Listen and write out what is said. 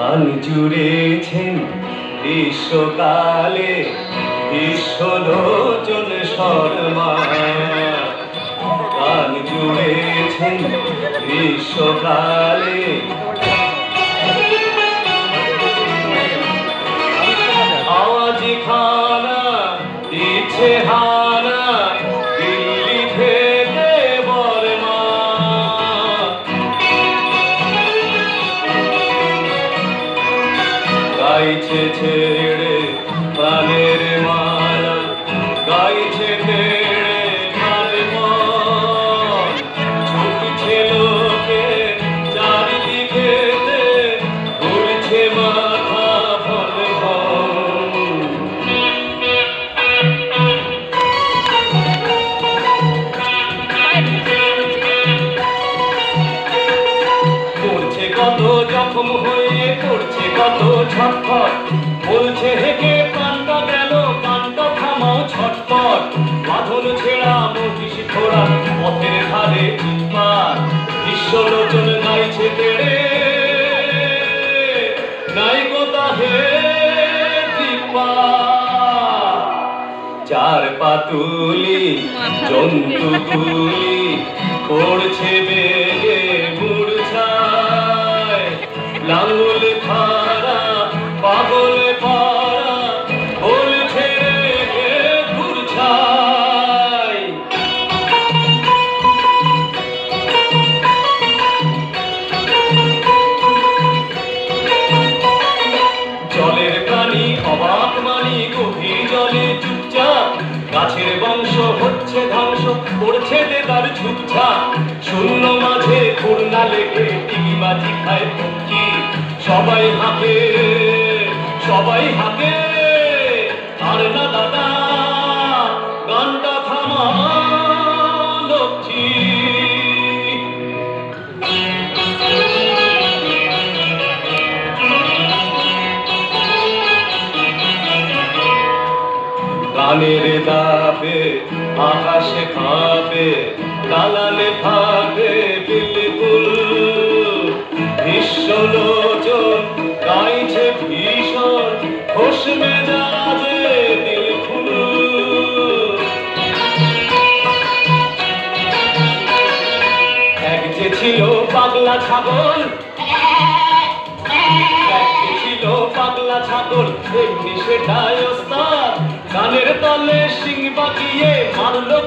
গান জুড়েছেন গ্রীষ্মকালে বিশ্বলোচন শর্মা। গান জুড়েছেন গ্রীষ্মকালে আওয়াজি খানা দিচ্ছে হানা দিল্লি থেকে বর্মা। গাইছে ছেড়ে প্রাণের মালা, গাইছে তেড়ে প্রাণপণ, ছুটছে লোকে চারিদিকেতে, ঘুরছে মাথা ফল ফল। করছে কত জখম হয়ে, করছে কত ছটফট, বলছে হেঁকে প্রাণটা গেল, প্রাণটা থামাও ছটফট। বাঁধন ছেঁড়া মহিষ ঘোড়া পথের ধারে চিৎকার, বিশ্বলোচন গাইছে তেড়ে নাই গোতা হে দীপা। চার পাতুলি জন্তু তুলি পড়ছে বেগে মূর্ছায়, লাঙ্গুল খাড়া পাগল পাড়া বলছে রে ঘুরছায়। জলের প্রাণী অবাক মানি গভীর জলে চুপচাপ, গাছের বংশ হচ্ছে ধ্বংস করছে তার ঝুপঝাপ। শূন্য মাঝে খুরনা লেগে টিকিবাজি খায় পক্ষী, সবাই হাঁকে সবাই হাঁকে আর না দাদা গানটা থামা লক্ষ্মী। গানের দাবে আকাশে খাবে, দালালে ভাবে বিলকুল, বিশ্বলোচন গাইছে ভীষণ হোশ মেজাজে দিলখুল। এক যে ছিল পাগলা ছাগল, ছিল পাগলা ছাগল, এমনি সেটাই ওস্তাদ, গানের তলে সিং বাগিয়ে মারলো